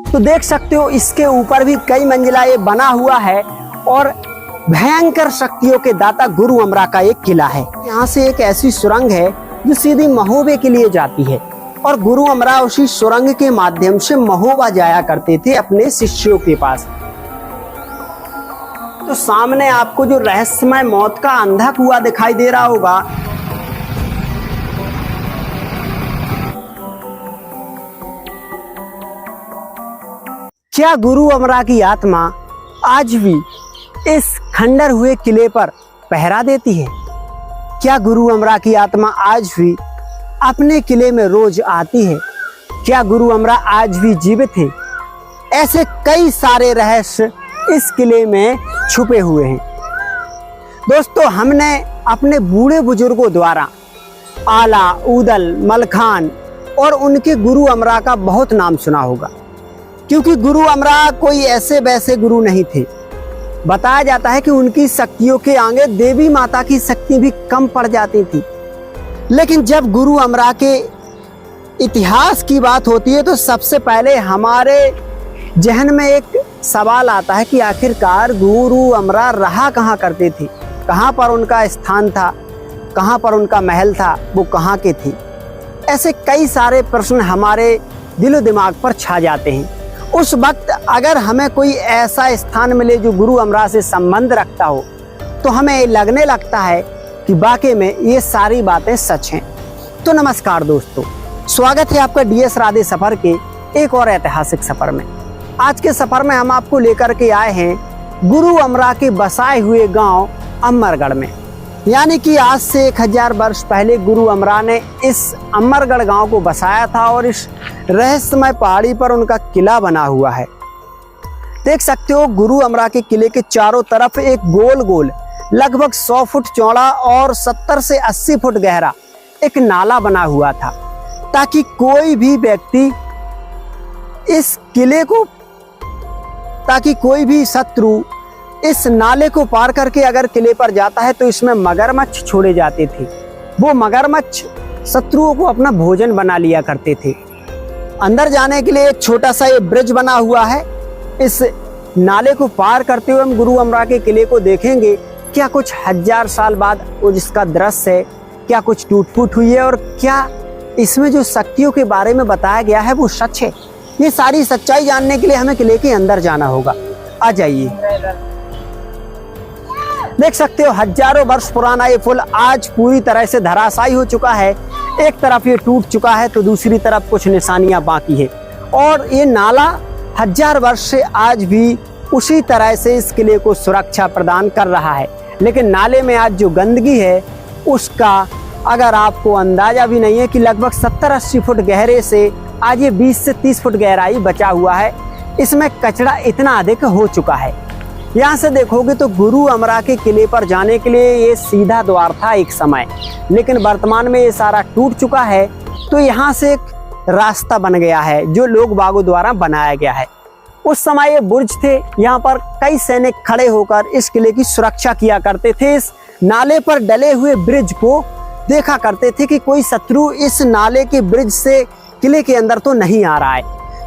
तो देख सकते हो इसके ऊपर भी कई मंजिला ये बना हुआ है और भयंकर शक्तियों के दाता गुरु अमरा का एक किला है। यहाँ से एक ऐसी सुरंग है जो सीधी महोबे के लिए जाती है और गुरु अमरा उसी सुरंग के माध्यम से महोबा जाया करते थे अपने शिष्यों के पास। तो सामने आपको जो रहस्यमय मौत का अंधा कुआं दिखाई दे रहा होगा, क्या गुरु अमरा की आत्मा आज भी इस खंडर हुए किले पर पहरा देती है? क्या गुरु अमरा की आत्मा आज भी अपने किले में रोज आती है? क्या गुरु अमरा आज भी जीवित है? ऐसे कई सारे रहस्य इस किले में छुपे हुए हैं। दोस्तों, हमने अपने बूढ़े बुजुर्गों द्वारा आला, उदल, मलखान और उनके गुरु अमरा का बहुत नाम सुना होगा, क्योंकि गुरु अमरा कोई ऐसे वैसे गुरु नहीं थे। बताया जाता है कि उनकी शक्तियों के आगे देवी माता की शक्ति भी कम पड़ जाती थी। लेकिन जब गुरु अमरा के इतिहास की बात होती है तो सबसे पहले हमारे जहन में एक सवाल आता है कि आखिरकार गुरु अमरा रहा कहाँ करते थे, कहाँ पर उनका स्थान था, कहाँ पर उनका महल था, वो कहाँ के थे। ऐसे कई सारे प्रश्न हमारे दिलो दिमाग पर छा जाते हैं। उस वक्त अगर हमें कोई ऐसा स्थान मिले जो गुरु अमरा से संबंध रखता हो तो हमें लगने लगता है कि वाकई में ये सारी बातें सच हैं। तो नमस्कार दोस्तों, स्वागत है आपका डीएस राधे सफर के एक और ऐतिहासिक सफर में। आज के सफर में हम आपको लेकर के आए हैं गुरु अमरा के बसाए हुए गांव अमरगढ़ में। यानी कि आज से 1000 वर्ष पहले गुरु अमरा ने इस अमरगढ़ गांव को बसाया था और इस रहस्यमय पहाड़ी पर उनका किला बना हुआ है। देख सकते हो गुरु अमरा के किले के चारों तरफ एक गोल गोल लगभग 100 फुट चौड़ा और 70 से 80 फुट गहरा एक नाला बना हुआ था, ताकि कोई भी व्यक्ति इस किले को, ताकि कोई भी शत्रु इस नाले को पार करके अगर किले पर जाता है तो इसमें मगरमच्छ छोड़े जाते थे। वो मगरमच्छ शत्रुओं को अपना भोजन बना लिया करते थे। अंदर जाने के लिए एक छोटा सा ये ब्रिज बना हुआ है। इस नाले को पार करते हुए हम गुरु अमरा के किले को देखेंगे। क्या कुछ 1000 साल बाद वो जिसका दृश्य है, क्या कुछ टूट फूट हुई है और क्या इसमें जो शक्तियों के बारे में बताया गया है वो सच है? ये सारी सच्चाई जानने के लिए हमें किले के अंदर जाना होगा। आ जाइए। देख सकते हो हजारों वर्ष पुराना ये पुल आज पूरी तरह से धराशायी हो चुका है। एक तरफ ये टूट चुका है तो दूसरी तरफ कुछ निशानियां बाकी है और ये नाला 1000 वर्ष से आज भी उसी तरह से इस किले को सुरक्षा प्रदान कर रहा है। लेकिन नाले में आज जो गंदगी है उसका अगर आपको अंदाजा भी नहीं है कि लगभग 70-80 फुट गहरे से आज ये 20 से 30 फुट गहराई बचा हुआ है। इसमें कचरा इतना अधिक हो चुका है। यहाँ से देखोगे तो गुरु अमरा के किले पर जाने के लिए ये सीधा द्वार था एक समय, लेकिन वर्तमान में ये सारा टूट चुका है। तो यहाँ से एक रास्ता बन गया है जो लोग बागों द्वारा बनाया गया है। उस समय ये बुर्ज थे, यहाँ पर कई सैनिक खड़े होकर इस किले की सुरक्षा किया करते थे। इस नाले पर डले हुए ब्रिज को देखा करते थे कि कोई शत्रु इस नाले के ब्रिज से किले के अंदर तो नहीं आ रहा है,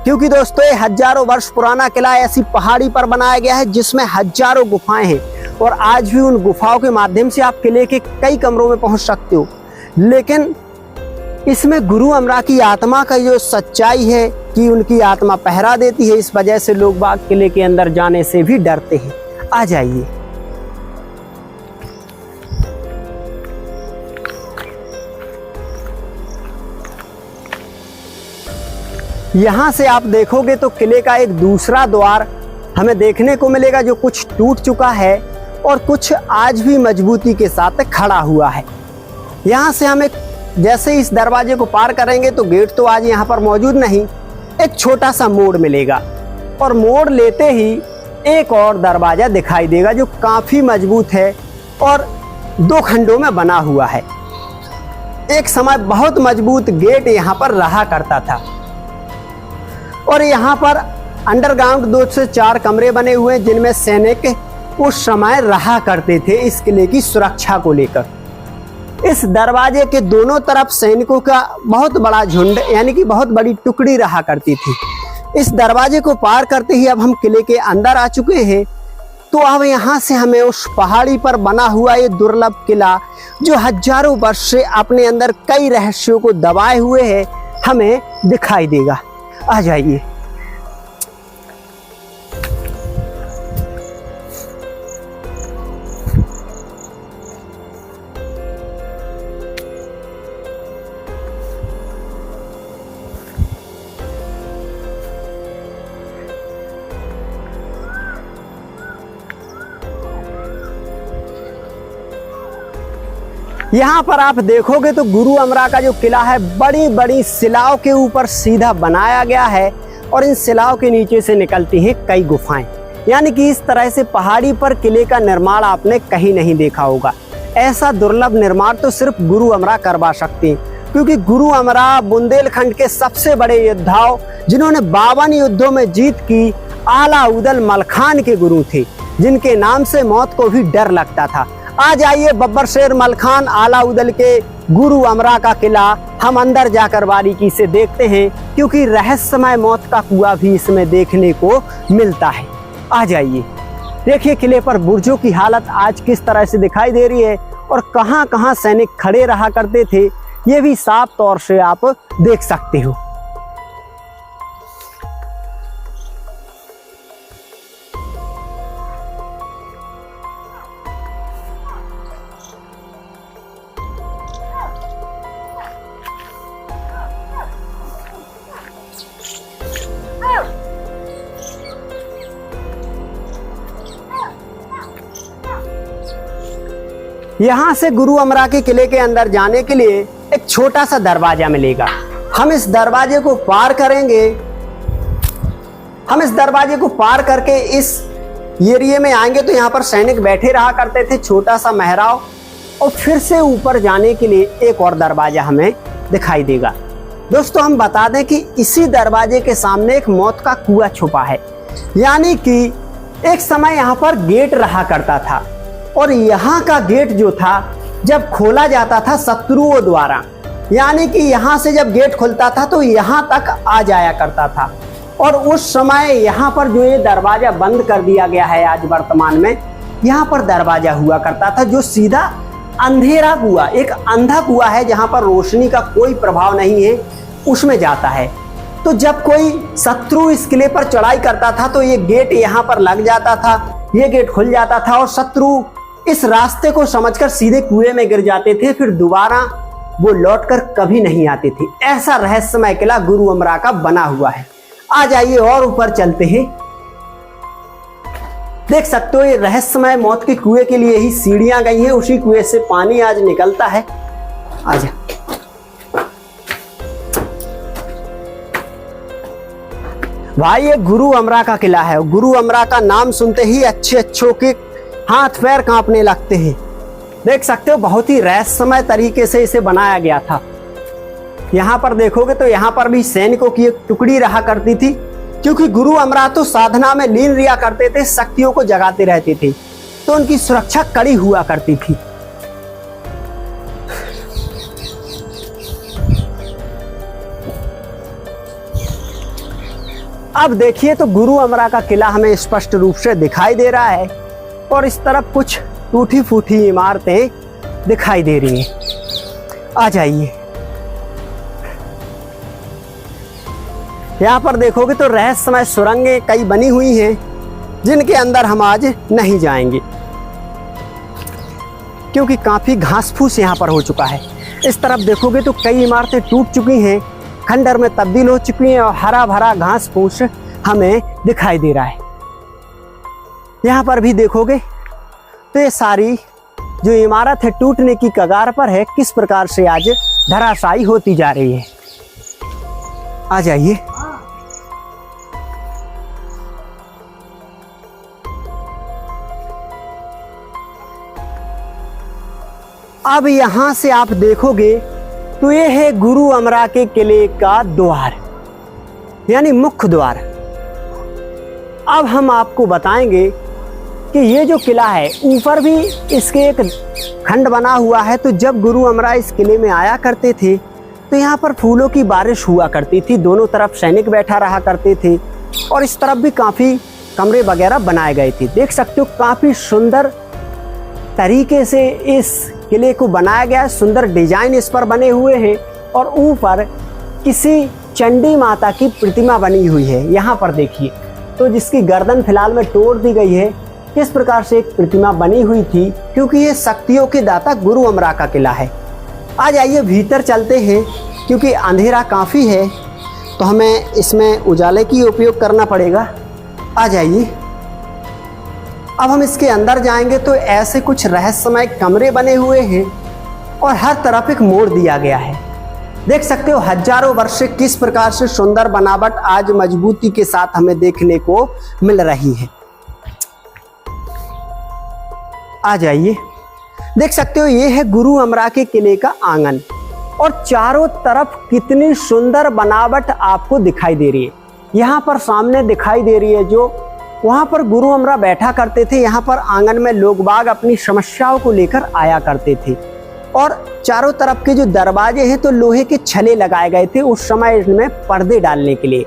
क्योंकि दोस्तों ये हजारों वर्ष पुराना किला ऐसी पहाड़ी पर बनाया गया है जिसमें हजारों गुफाएं हैं और आज भी उन गुफाओं के माध्यम से आप किले के कई कमरों में पहुंच सकते हो। लेकिन इसमें गुरु अमरा की आत्मा का जो सच्चाई है कि उनकी आत्मा पहरा देती है, इस वजह से लोग बाग किले के अंदर जाने से भी डरते हैं। आ जाइए। यहाँ से आप देखोगे तो किले का एक दूसरा द्वार हमें देखने को मिलेगा जो कुछ टूट चुका है और कुछ आज भी मजबूती के साथ खड़ा हुआ है। यहाँ से हमें जैसे इस दरवाजे को पार करेंगे तो गेट तो आज यहाँ पर मौजूद नहीं, एक छोटा सा मोड़ मिलेगा और मोड़ लेते ही एक और दरवाजा दिखाई देगा जो काफी मजबूत है और 2 खंडों में बना हुआ है। एक समय बहुत मजबूत गेट यहाँ पर रहा करता था और यहाँ पर अंडरग्राउंड 2 से 4 कमरे बने हुए हैं जिनमें सैनिक उस समय रहा करते थे इस किले की सुरक्षा को लेकर। इस दरवाजे के दोनों तरफ सैनिकों का बहुत बड़ा झुंड यानी कि बहुत बड़ी टुकड़ी रहा करती थी। इस दरवाजे को पार करते ही अब हम किले के अंदर आ चुके हैं। तो अब यहाँ से हमें उस पहाड़ी पर बना हुआ ये दुर्लभ किला, जो हजारों वर्ष से अपने अंदर कई रहस्यों को दबाए हुए है, हमें दिखाई देगा। आ जाइए। यहाँ पर आप देखोगे तो गुरु अमरा का जो किला है बड़ी बड़ी शिलाओं के ऊपर सीधा बनाया गया है और इन शिलाओं के नीचे से निकलती हैं कई गुफाएं। यानी कि इस तरह से पहाड़ी पर किले का निर्माण आपने कहीं नहीं देखा होगा। ऐसा दुर्लभ निर्माण तो सिर्फ गुरु अमरा करवा सकते हैं, क्योंकि गुरु अमरा बुंदेलखंड के सबसे बड़े योद्धाओं, जिन्होंने 52 युद्धों में जीत की, आलाउदल मलखान के गुरु थे, जिनके नाम से मौत को भी डर लगता था। आ जाइए बब्बर शेर मलखान आलाउदल के गुरु अमरा का किला हम अंदर जाकर बारीकी से देखते हैं, क्योंकि रहस्यमय मौत का कुआं भी इसमें देखने को मिलता है। आ जाइए। देखिए किले पर बुर्जों की हालत आज किस तरह से दिखाई दे रही है और कहां कहां सैनिक खड़े रहा करते थे, ये भी साफ तौर से आप देख सकते हो। यहाँ से गुरु अमरा के किले के अंदर जाने के लिए एक छोटा सा दरवाजा मिलेगा। हम इस दरवाजे को पार करेंगे। हम इस दरवाजे को पार करके इस एरिया में आएंगे तो यहाँ पर सैनिक बैठे रहा करते थे, छोटा सा महराव। और फिर से ऊपर जाने के लिए एक और दरवाजा हमें दिखाई देगा। दोस्तों हम बता दें कि इसी दरवाजे के सामने एक मौत का कुआं छुपा है। यानी कि एक समय यहाँ पर गेट रहा करता था और यहाँ का गेट जो था जब खोला जाता था शत्रुओं द्वारा, यानी कि यहाँ से जब गेट खुलता था तो यहाँ तक आ जाया करता था। और उस समय यहाँ पर जो ये दरवाजा बंद कर दिया गया है आज वर्तमान में, यहाँ पर दरवाजा हुआ करता था जो सीधा अंधेरा कुआं, एक अंधा कुआं है जहाँ पर रोशनी का कोई प्रभाव नहीं है, उसमें जाता है। तो जब कोई शत्रु इस किले पर चढ़ाई करता था तो ये गेट यहाँ पर लग जाता था, ये गेट खुल जाता था और शत्रु इस रास्ते को समझकर सीधे कुएं में गिर जाते थे, फिर दोबारा वो लौटकर कभी नहीं आते थे। ऐसा रहस्यमय किला गुरु अमरा का बना हुआ है। आ जाइए और ऊपर चलते हैं। देख सकते हो ये रहस्यमय मौत के कुएं के लिए ही सीढ़ियां गई हैं, उसी कुएं से पानी आज निकलता है। आजा। भाई ये गुरु अमरा का किला है। गुरु अमरा का नाम सुनते ही अच्छे के हाथ पैर कांपने लगते हैं। देख सकते हो बहुत ही रहस्यमय तरीके से इसे बनाया गया था। यहाँ पर देखोगे तो यहाँ पर भी सैनिकों की एक टुकड़ी रहा करती थी, क्योंकि गुरु अमरा तो साधना में लीन रिया करते थे, शक्तियों को जगाते रहते थे, तो उनकी सुरक्षा कड़ी हुआ करती थी। अब देखिए तो गुरु अमरा का किला हमें स्पष्ट रूप से दिखाई दे रहा है और इस तरफ कुछ टूटी फूटी इमारतें दिखाई दे रही हैं। आ जाइए। यहाँ पर देखोगे तो रहस्यमय सुरंगें कई बनी हुई हैं, जिनके अंदर हम आज नहीं जाएंगे, क्योंकि काफी घास फूस यहाँ पर हो चुका है। इस तरफ देखोगे तो कई इमारतें टूट चुकी हैं, खंडर में तब्दील हो चुकी हैं और हरा भरा घास फूस हमें दिखाई दे रहा है। यहाँ पर भी देखोगे तो ये सारी जो इमारत है टूटने की कगार पर है, किस प्रकार से आज धराशायी होती जा रही है। आ जाइए। अब यहाँ से आप देखोगे तो ये है गुरु अमरा के किले का द्वार, यानी मुख्य द्वार। अब हम आपको बताएंगे कि ये जो किला है ऊपर भी इसके एक खंड बना हुआ है। तो जब गुरु अमरा इस किले में आया करते थे तो यहाँ पर फूलों की बारिश हुआ करती थी, दोनों तरफ सैनिक बैठा रहा करते थे और इस तरफ भी काफ़ी कमरे वगैरह बनाए गए थे। देख सकते हो काफ़ी सुंदर तरीके से इस किले को बनाया गया है, सुंदर डिजाइन इस पर बने हुए हैं और ऊपर किसी चंडी माता की प्रतिमा बनी हुई है। यहाँ पर देखिए तो जिसकी गर्दन फिलहाल में तोड़ दी गई है, किस प्रकार से एक प्रतिमा बनी हुई थी, क्योंकि ये शक्तियों के दाता गुरु अमरा का किला है। आ जाइए भीतर चलते हैं, क्योंकि अंधेरा काफ़ी है तो हमें इसमें उजाले की उपयोग करना पड़ेगा। आ जाइए, अब हम इसके अंदर जाएंगे तो ऐसे कुछ रहस्यमय कमरे बने हुए हैं और हर तरफ एक मोड़ दिया गया है। देख सकते हो हजारों वर्ष से किस प्रकार से सुंदर बनावट आज मजबूती के साथ हमें देखने को मिल रही है। आ जाइए, देख सकते हो ये है गुरु अमरा के किले का आंगन और चारों तरफ कितनी सुंदर बनावट आपको दिखाई दे रही है। यहाँ पर सामने दिखाई दे रही है जो वहाँ पर गुरु अमरा बैठा करते थे। यहाँ पर आंगन में लोग बाग अपनी समस्याओं को लेकर आया करते थे और चारों तरफ के जो दरवाजे हैं तो लोहे के छले लगाए गए थे उस समय इनमें पर्दे डालने के लिए।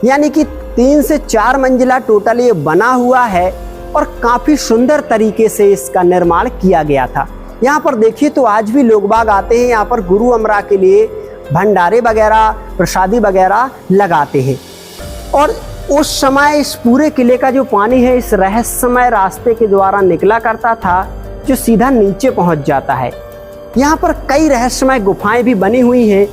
यानी कि 3 से 4 मंजिला टोटल ये बना हुआ है और काफ़ी सुंदर तरीके से इसका निर्माण किया गया था। यहाँ पर देखिए तो आज भी लोग बाग आते हैं, यहाँ पर गुरु अमरा के लिए भंडारे वगैरह प्रसादी वगैरह लगाते हैं। और उस समय इस पूरे किले का जो पानी है इस रहस्यमय रास्ते के द्वारा निकला करता था जो सीधा नीचे पहुंच जाता है। यहाँ पर कई रहस्यमय गुफाएं भी बनी हुई हैं,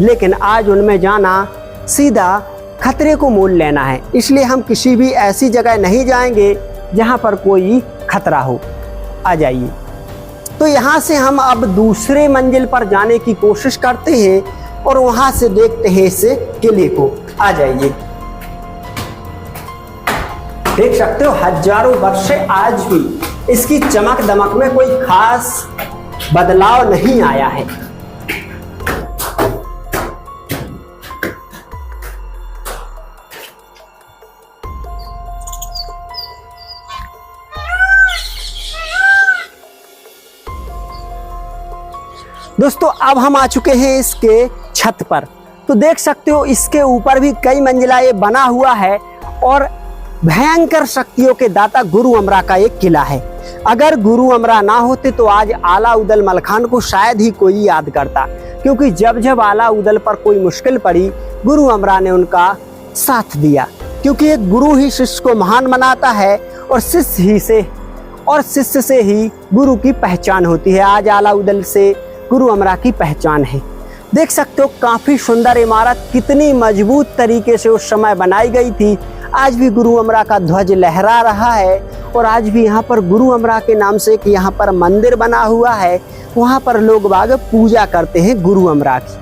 लेकिन आज उनमें जाना सीधा खतरे को मोल लेना है, इसलिए हम किसी भी ऐसी जगह नहीं जाएंगे जहाँ पर कोई खतरा हो। आ जाइए, तो यहाँ से हम अब दूसरे मंजिल पर जाने की कोशिश करते हैं और वहाँ से देखते हैं इस किले को। आ जाइए, देख सकते हो हजारों वर्ष से आज भी इसकी चमक दमक में कोई खास बदलाव नहीं आया है। दोस्तों अब हम आ चुके हैं इसके छत पर, तो देख सकते हो इसके ऊपर भी कई मंजिला ये बना हुआ है और भयंकर शक्तियों के दाता गुरु अमरा का एक किला है। अगर गुरु अमरा ना होते तो आज आला उदल मलखान को शायद ही कोई याद करता, क्योंकि जब जब आला उदल पर कोई मुश्किल पड़ी गुरु अमरा ने उनका साथ दिया, क्योंकि एक गुरु ही शिष्य को महान बनाता है और शिष्य से ही गुरु की पहचान होती है। आज आला उदल से गुरु अमरा की पहचान है। देख सकते हो काफी सुंदर इमारत कितनी मजबूत तरीके से उस समय बनाई गई थी। आज भी गुरु अमरा का ध्वज लहरा रहा है और आज भी यहाँ पर गुरु अमरा के नाम से एक यहाँ पर मंदिर बना हुआ है, वहाँ पर लोग बाग पूजा करते हैं गुरु अमरा की।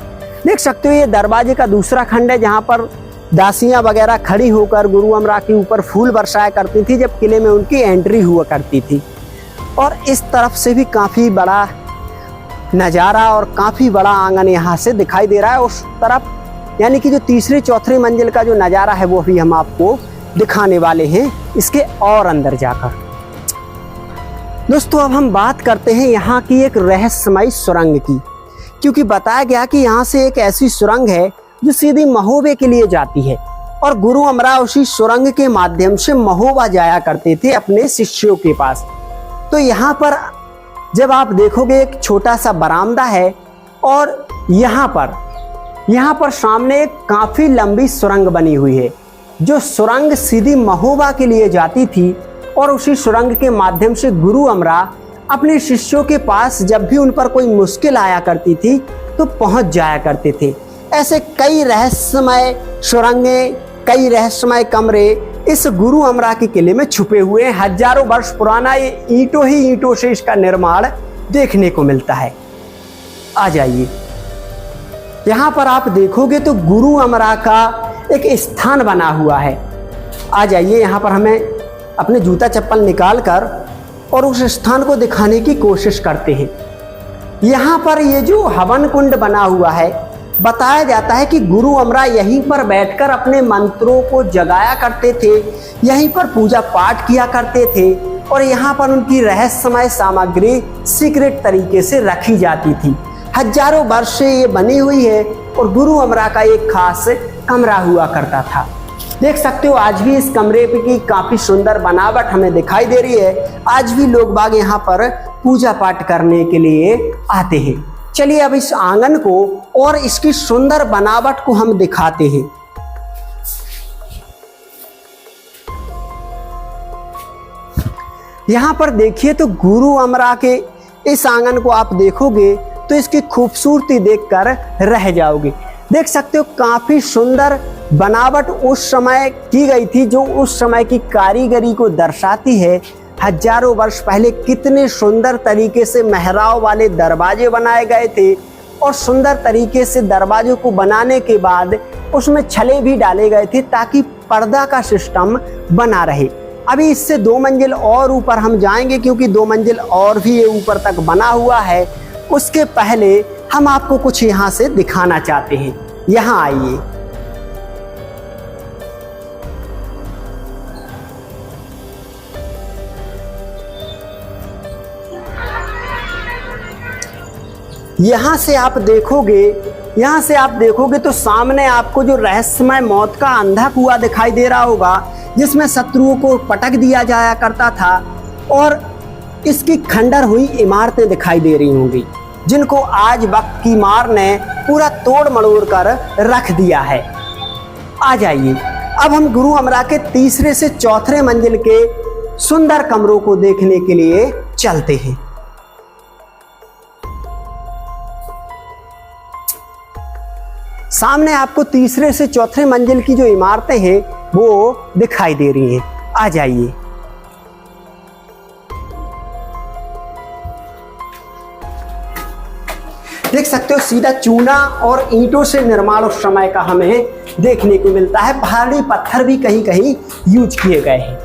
देख सकते हो ये दरवाजे का दूसरा खंड है जहाँ पर दासियाँ वगैरह खड़ी होकर गुरु अमरा के ऊपर फूल बरसाया करती थी जब किले में उनकी एंट्री हुआ करती थी। और इस तरफ से भी काफ़ी बड़ा नज़ारा और काफ़ी बड़ा आंगन यहाँ से दिखाई दे रहा है। उस तरफ यानी कि जो तीसरी चौथी मंजिल का जो नज़ारा है वो भी हम आपको दिखाने वाले हैं इसके और अंदर जाकर। दोस्तों अब हम बात करते हैं यहाँ की एक रहस्यमयी सुरंग की, क्योंकि बताया गया कि यहाँ से एक ऐसी सुरंग है जो सीधी महोबे के लिए जाती है और गुरु अमरा उसी सुरंग के माध्यम से महोबा जाया करते थे अपने शिष्यों के पास। तो यहाँ पर जब आप देखोगे एक छोटा सा बरामदा है और यहाँ पर सामने एक काफ़ी लंबी सुरंग बनी हुई है। जो सुरंग सीधी महोबा के लिए जाती थी और उसी सुरंग के माध्यम से गुरु अमरा अपने शिष्यों के पास जब भी उन पर कोई मुश्किल आया करती थी तो पहुंच जाया करते थे। ऐसे कई रहस्यमय सुरंगें, कई रहस्यमय कमरे इस गुरु अमरा के किले में छुपे हुए हैं। हजारों वर्ष पुराना ये ईंटों से इसका निर्माण देखने को मिलता है। आ जाइए, यहाँ पर आप देखोगे तो गुरु अमरा का एक स्थान बना हुआ है। आ जाइए, यहाँ पर हमें अपने जूता चप्पल निकाल कर और उस स्थान को दिखाने की कोशिश करते हैं। यहाँ पर ये जो हवन कुंड बना हुआ है, बताया जाता है कि गुरु अमरा यहीं पर बैठकर अपने मंत्रों को जगाया करते थे, यहीं पर पूजा पाठ किया करते थे और यहाँ पर उनकी रहस्यमय सामग्री सीक्रेट तरीके से रखी जाती थी। हजारों वर्ष से ये बनी हुई है और गुरु अमरा का एक खास कमरा हुआ करता था। देख सकते हो आज भी इस कमरे की काफी सुंदर बनावट हमें दिखाई दे रही है। आज भी लोग बाग यहाँ पर पूजा पाठ करने के लिए आते हैं। चलिए अब इस आंगन को और इसकी सुंदर बनावट को हम दिखाते हैं। यहाँ पर देखिए तो गुरु अमरा के इस आंगन को आप देखोगे तो इसकी खूबसूरती देखकर रह जाओगे। देख सकते हो काफी सुंदर बनावट उस समय की गई थी, जो उस समय की कारीगरी को दर्शाती है। हजारों वर्ष पहले कितने सुंदर तरीके से मेहराब वाले दरवाजे बनाए गए थे और सुंदर तरीके से दरवाजों को बनाने के बाद उसमें छले भी डाले गए थे ताकि पर्दा का सिस्टम बना रहे। अभी इससे 2 मंजिल और ऊपर हम जाएंगे, क्योंकि 2 मंजिल और भी ये ऊपर तक बना हुआ है। उसके पहले हम आपको कुछ यहाँ से दिखाना चाहते हैं। यहाँ आइए। यहाँ से आप देखोगे तो सामने आपको जो रहस्यमय मौत का अंधा कुआं दिखाई दे रहा होगा, जिसमें शत्रुओं को पटक दिया जाया करता था, और इसकी खंडर हुई इमारतें दिखाई दे रही होंगी, जिनको आज वक्त की मार ने पूरा तोड़ मड़ोड़ कर रख दिया है। आ जाइए अब हम गुरु अमरा के तीसरे से चौथे मंजिल के सुंदर कमरों को देखने के लिए चलते हैं। सामने आपको तीसरे से चौथे मंजिल की जो इमारतें हैं वो दिखाई दे रही हैं। आ जाइए। देख सकते हो सीधा चूना और ईंटों से निर्माण उस समय का हमें देखने को मिलता है। पहाड़ी पत्थर भी कहीं कहीं यूज किए गए हैं।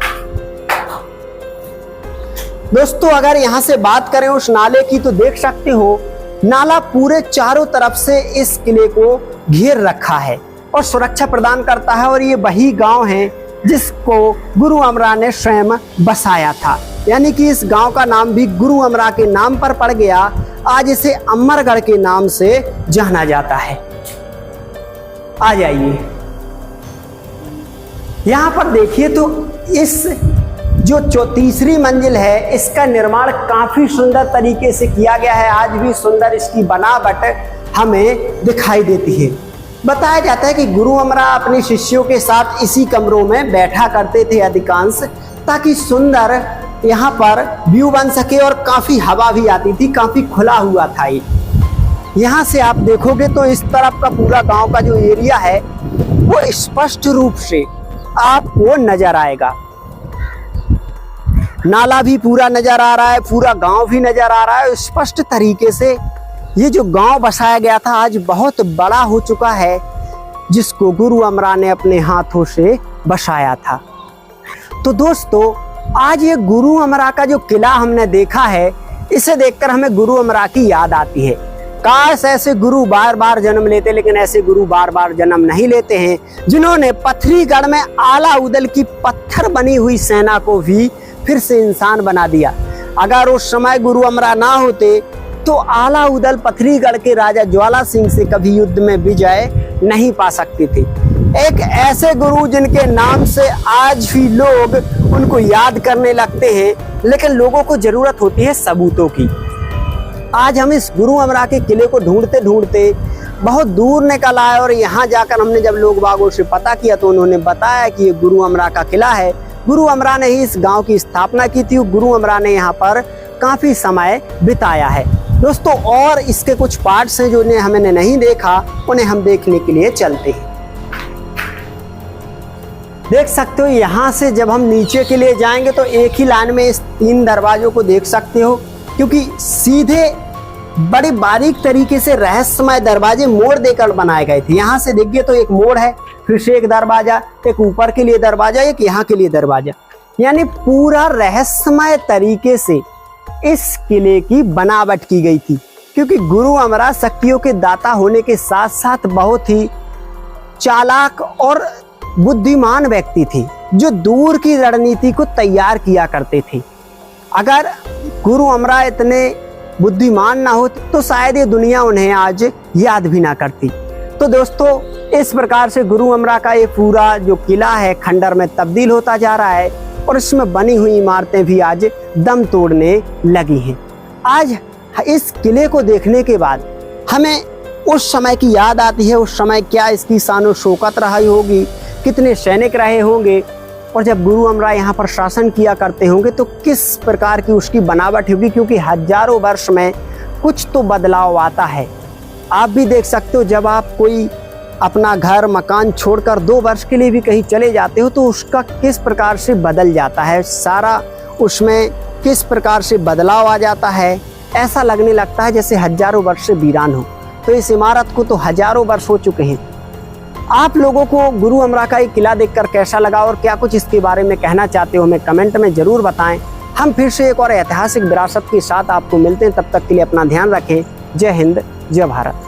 दोस्तों अगर यहां से बात करें उस नाले की तो देख सकते हो नाला पूरे चारों तरफ से इस किले को घेर रखा है और सुरक्षा प्रदान करता है। और ये वही गांव है जिसको गुरु अमरा ने स्वयं बसाया था, यानी कि इस गांव का नाम भी गुरु अमरा के नाम पर पड़ गया। आज इसे अमरगढ़ के नाम से जाना जाता है। आ जाइए। यहाँ पर देखिए तो इस जो तीसरी मंजिल है इसका निर्माण काफी सुंदर तरीके से किया गया है। आज भी सुंदर इसकी बनावट हमें दिखाई देती है। बताया जाता है कि गुरु अमरा अपने शिष्यों के साथ इसी कमरों में बैठा करते थे अधिकांश, ताकि सुंदर यहाँ पर व्यू बन सके और काफी हवा भी आती थी, काफी खुला हुआ था ये। यहाँ से आप देखोगे तो इस तरफ का पूरा गांव का जो एरिया है वो स्पष्ट रूप से आपको नजर आएगा। नाला भी पूरा नजर आ रहा है, पूरा गांव भी नजर आ रहा है स्पष्ट तरीके से। ये जो गांव बसाया गया था आज बहुत बड़ा हो चुका है, जिसको गुरु अमरा ने अपने हाथों से बसाया था। तो दोस्तों आज ये गुरु अमरा का जो किला हमने देखा है, इसे देखकर हमें गुरु अमरा की याद आती है। काश ऐसे गुरु बार बार जन्म लेते, लेकिन ऐसे गुरु बार बार जन्म नहीं लेते हैं, जिन्होंने पथरीगढ़ में आला उदल की पत्थर बनी हुई सेना को भी फिर से इंसान बना दिया। अगर उस समय गुरु अमरा ना होते तो आला उदल पथरीगढ़ के राजा ज्वाला सिंह से कभी युद्ध में विजय नहीं पा सकते थे। एक ऐसे गुरु जिनके नाम से आज भी लोग उनको याद करने लगते हैं, लेकिन लोगों को जरूरत होती है सबूतों की। आज हम इस गुरु अमरा के किले को ढूंढते ढूंढते बहुत दूर निकल आए और यहाँ जाकर हमने जब लोग बागों से पता किया तो उन्होंने बताया कि ये गुरु अमरा का किला है। गुरु अमरा ने ही इस गांव की स्थापना की थी। गुरु अमरा ने यहाँ पर काफी समय बिताया है। दोस्तों और इसके कुछ पार्ट्स हैं जो हमने नहीं देखा, उन्हें हम देखने के लिए चलते हैं। देख सकते हो यहाँ से जब हम नीचे के लिए जाएंगे तो एक ही लाइन में इस 3 दरवाजों को देख सकते हो, क्योंकि सीधे बड़ी बारीक तरीके से रहस्यमय दरवाजे मोड़ देकर बनाए गए थे। यहाँ से देखिए तो एक मोड़ है, फिर से एक दरवाजा, एक ऊपर के लिए दरवाजा, एक यहाँ के लिए दरवाजा, यानी पूरा रहस्यमय तरीके से इस किले की बनावट की गई थी। क्योंकि गुरु अमरा शक्तियों के दाता होने के साथ साथ बहुत ही चालाक और बुद्धिमान व्यक्ति थे, जो दूर की रणनीति को तैयार किया करते थे। अगर गुरु अमरा इतने बुद्धिमान ना होते तो शायद ये दुनिया उन्हें आज याद भी ना करती। तो दोस्तों इस प्रकार से गुरु अमरा का ये पूरा जो किला है खंडर में तब्दील होता जा रहा है और इसमें बनी हुई इमारतें भी आज दम तोड़ने लगी हैं। आज इस किले को देखने के बाद हमें उस समय की याद आती है। उस समय क्या इसकी शान शौकत रही होगी, कितने सैनिक रहे होंगे, और जब गुरु अमरा यहाँ पर शासन किया करते होंगे तो किस प्रकार की उसकी बनावट होगी, क्योंकि हजारों वर्ष में कुछ तो बदलाव आता है। आप भी देख सकते हो, जब आप कोई अपना घर मकान छोड़कर 2 वर्ष के लिए भी कहीं चले जाते हो तो उसका किस प्रकार से बदल जाता है, सारा उसमें किस प्रकार से बदलाव आ जाता है। ऐसा लगने लगता है जैसे हजारों वर्ष से वीरान हो। तो इस इमारत को तो हजारों वर्ष हो चुके हैं। आप लोगों को गुरु अमरा का ये किला देखकर कैसा लगा और क्या कुछ इसके बारे में कहना चाहते हो, हमें कमेंट में जरूर बताएं। हम फिर से एक और ऐतिहासिक विरासत के साथ आपको मिलते हैं। तब तक के लिए अपना ध्यान रखें। जय हिंद, जय भारत।